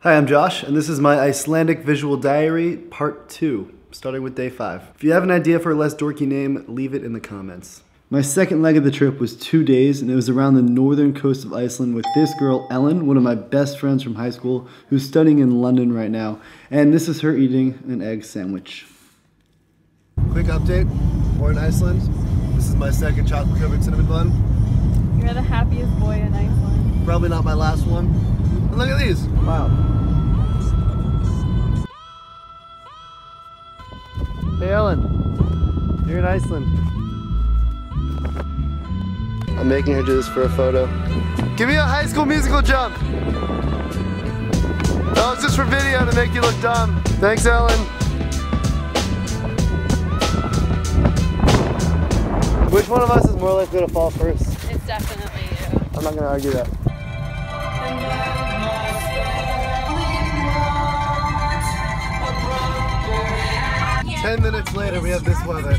Hi, I'm Josh, and this is my Icelandic visual diary, part 2, starting with day 5. If you have an idea for a less dorky name, leave it in the comments. My second leg of the trip was 2 days, and it was around the northern coast of Iceland with this girl, Ellen, one of my best friends from high school, who's studying in London right now. And this is her eating an egg sandwich. Quick update, we're in Iceland. This is my second chocolate-covered cinnamon bun. You're the happiest boy in Iceland. Probably not my last one. And look at these, wow. Hey Ellen, you're in Iceland. I'm making her do this for a photo. Give me a High School Musical jump. That was just for video to make you look dumb. Thanks, Ellen. Which one of us is more likely to fall first? It's definitely you. I'm not gonna argue that. 10 minutes later, we have this weather.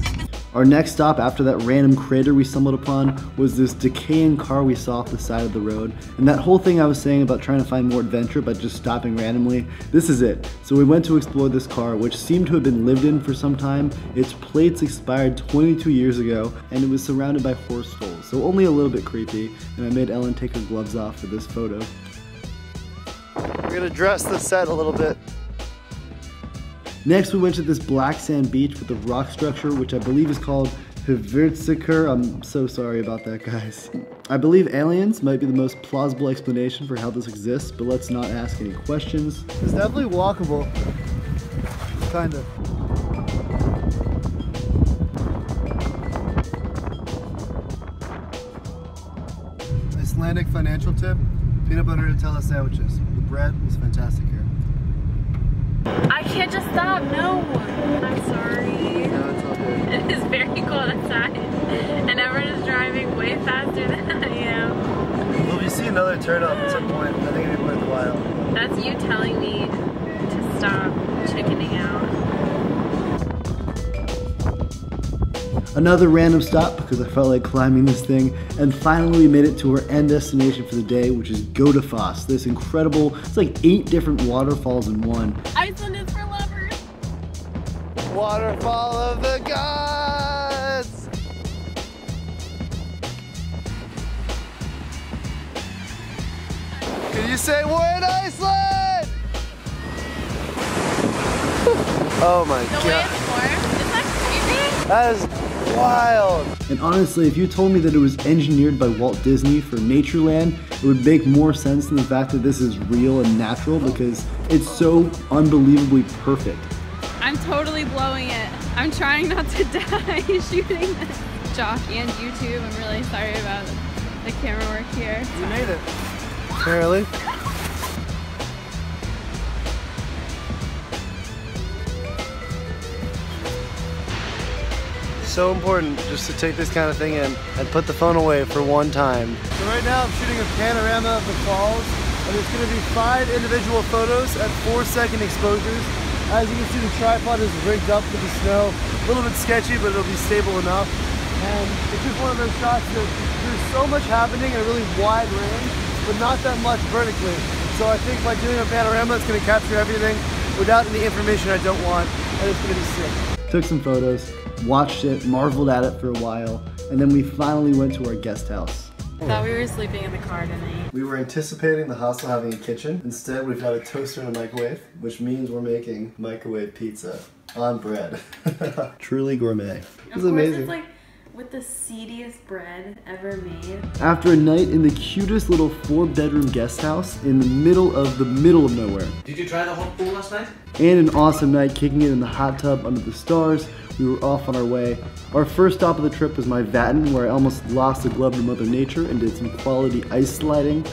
Our next stop after that random crater we stumbled upon was this decaying car we saw off the side of the road. And that whole thing I was saying about trying to find more adventure but just stopping randomly, this is it. So we went to explore this car, which seemed to have been lived in for some time. Its plates expired 22 years ago, and it was surrounded by horse skulls, so only a little bit creepy. And I made Ellen take her gloves off for this photo. We're gonna dress the set a little bit. Next, we went to this black sand beach with a rock structure, which I believe is called Hvirtsikkur. I'm so sorry about that, guys. I believe aliens might be the most plausible explanation for how this exists, but let's not ask any questions. It's definitely walkable. Kind of. Icelandic financial tip, peanut butter Nutella sandwiches. The bread is fantastic here. I can't just stop, no! I'm sorry. No, it's all good. It is very cold outside, and everyone is driving way faster than I am. Well, if you see another turtle at some point, I think it'd be worth a while. That's you telling me to stop chickening out. Another random stop because I felt like climbing this thing, and finally we made it to our end destination for the day, which is Godafoss. This incredible, it's like 8 different waterfalls in one. Iceland is for lovers! Waterfall of the gods! Can you say we're in Iceland? Oh my god. The way it's formed, is that creepy? That is wild. And honestly, if you told me that it was engineered by Walt Disney for Natureland, it would make more sense than the fact that this is real and natural because it's so unbelievably perfect. I'm totally blowing it. I'm trying not to die shooting this. Jock and YouTube, I'm really sorry about the camera work here. You made it. Apparently. So important just to take this kind of thing in and put the phone away for one time. So right now I'm shooting a panorama of the falls, and it's going to be 5 individual photos at 4-second exposures. As you can see, the tripod is rigged up with the snow. A little bit sketchy, but it'll be stable enough. And it's just one of those shots that there's so much happening in a really wide range, but not that much vertically. So I think by doing a panorama, it's going to capture everything without any information I don't want, and it's going to be sick. Took some photos, watched it, marveled at it for a while, and then we finally went to our guest house. I thought we were sleeping in the car tonight. We were anticipating the hostel having a kitchen. Instead, we've got a toaster and a microwave, which means we're making microwave pizza on bread. Truly gourmet. It's amazing. It's like with the seediest bread ever made. After a night in the cutest little 4-bedroom guest house in the middle of nowhere. Did you try the hot pool last night? And an awesome night kicking it in the hot tub under the stars, we were off on our way. Our first stop of the trip was my Vatn, where I almost lost a glove to Mother Nature and did some quality ice sliding.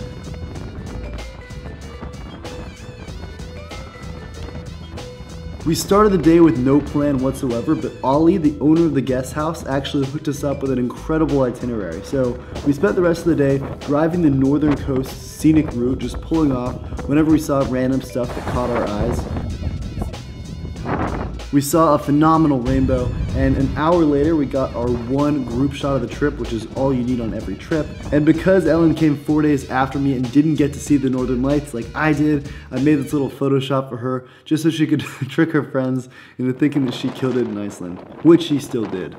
We started the day with no plan whatsoever, but Ollie, the owner of the guest house, actually hooked us up with an incredible itinerary. So we spent the rest of the day driving the northern coast scenic route, just pulling off whenever we saw random stuff that caught our eyes. We saw a phenomenal rainbow, and an hour later we got our one group shot of the trip, which is all you need on every trip. And because Ellen came 4 days after me and didn't get to see the Northern Lights like I did, I made this little Photoshop for her just so she could trick her friends into thinking that she killed it in Iceland, which she still did.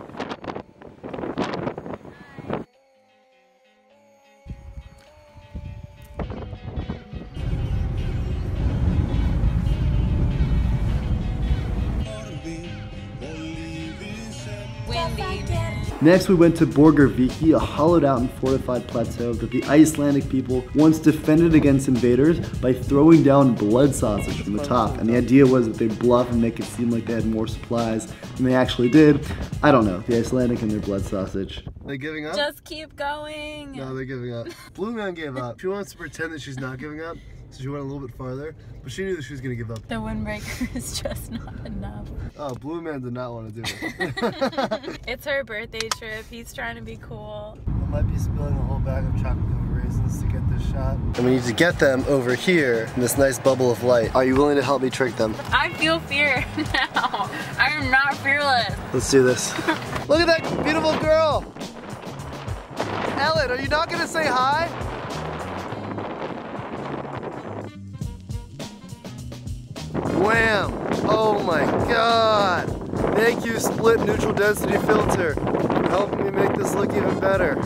Next we went to Borgarviki, a hollowed out and fortified plateau that the Icelandic people once defended against invaders by throwing down blood sausage from the top. And the idea was that they'd bluff and make it seem like they had more supplies than they actually did. I don't know, the Icelandic and their blood sausage. They giving up? Just keep going. No, they're giving up. Blue Man gave up. She wants to pretend that she's not giving up, so she went a little bit farther, but she knew that she was gonna give up. The windbreaker is just not enough. Oh, Blue Man did not want to do it. It's her birthday trip. He's trying to be cool. I might be spilling a whole bag of chocolate covered raisins to get this shot. And we need to get them over here in this nice bubble of light. Are you willing to help me trick them? I feel fear now. I am not fearless. Let's do this. Look at that beautiful girl. Ellen, are you not gonna say hi? Wham! Oh my god! Thank you, Split Neutral Density Filter, for helping me make this look even better.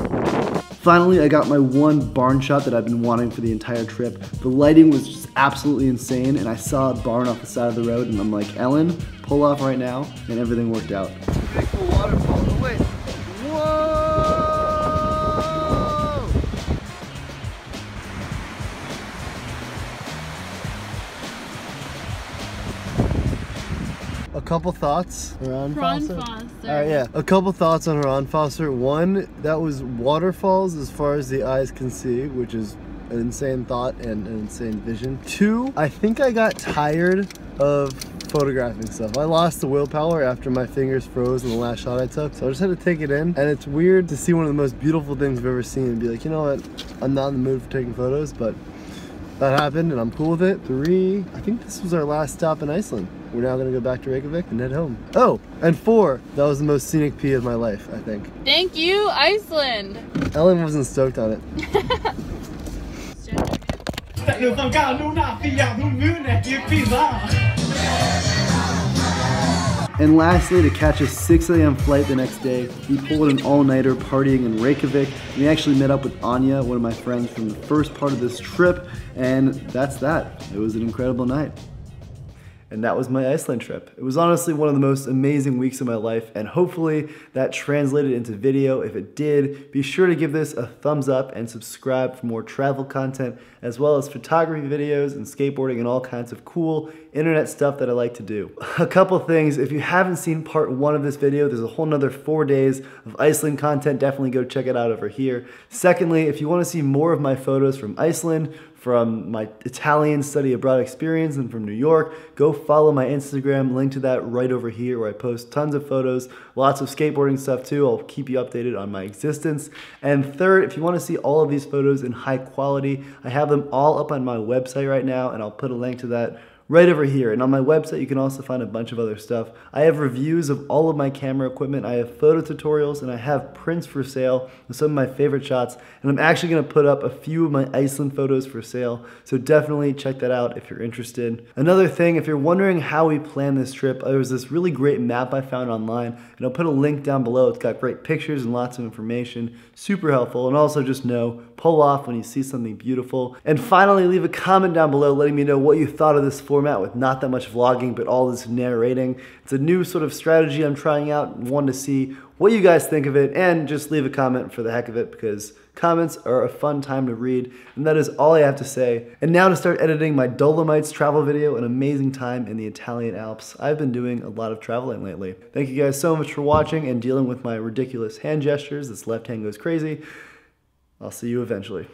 Finally, I got my one barn shot that I've been wanting for the entire trip. The lighting was just absolutely insane, and I saw a barn off the side of the road, and I'm like, Ellen, pull off right now, and everything worked out. Big cool waterfall. Oh wait. Whoa! A couple thoughts around Foster. Alright, yeah. A couple thoughts on Foster. One, that was waterfalls as far as the eyes can see, which is an insane thought and an insane vision. Two, I think I got tired of photographing stuff. I lost the willpower after my fingers froze in the last shot I took, so I just had to take it in. And it's weird to see one of the most beautiful things I've ever seen and be like, you know what, I'm not in the mood for taking photos, but that happened and I'm cool with it. Three, I think this was our last stop in Iceland. We're now gonna go back to Reykjavik and head home. Oh, and four, that was the most scenic pee of my life, I think. Thank you, Iceland. Ellen wasn't stoked on it. And lastly, to catch a 6 a.m. flight the next day, we pulled an all-nighter partying in Reykjavik. We actually met up with Anya, one of my friends from the first part of this trip, and that's that. It was an incredible night. And that was my Iceland trip. It was honestly one of the most amazing weeks of my life, and hopefully that translated into video. If it did, be sure to give this a thumbs up and subscribe for more travel content, as well as photography videos and skateboarding and all kinds of cool internet stuff that I like to do. A couple things, if you haven't seen part 1 of this video, there's a whole nother 4 days of Iceland content. Definitely go check it out over here. Secondly, if you want to see more of my photos from Iceland, from my Italian study abroad experience, and from New York, go follow my Instagram, link to that right over here, where I post tons of photos, lots of skateboarding stuff too. I'll keep you updated on my existence. And third, if you want to see all of these photos in high quality, I have them all up on my website right now, and I'll put a link to that right over here. And on my website, you can also find a bunch of other stuff. I have reviews of all of my camera equipment. I have photo tutorials, and I have prints for sale of some of my favorite shots. And I'm actually gonna put up a few of my Iceland photos for sale. So definitely check that out if you're interested. Another thing, if you're wondering how we planned this trip, there was this really great map I found online, and I'll put a link down below. It's got great pictures and lots of information. Super helpful. And also just know, pull off when you see something beautiful. And finally, leave a comment down below letting me know what you thought of this format with not that much vlogging but all this narrating. It's a new sort of strategy I'm trying out and want to see what you guys think of it, and just leave a comment for the heck of it, because comments are a fun time to read. And that is all I have to say. And now to start editing my Dolomites travel video, an amazing time in the Italian Alps. I've been doing a lot of traveling lately. Thank you guys so much for watching and dealing with my ridiculous hand gestures. This left hand goes crazy. I'll see you eventually.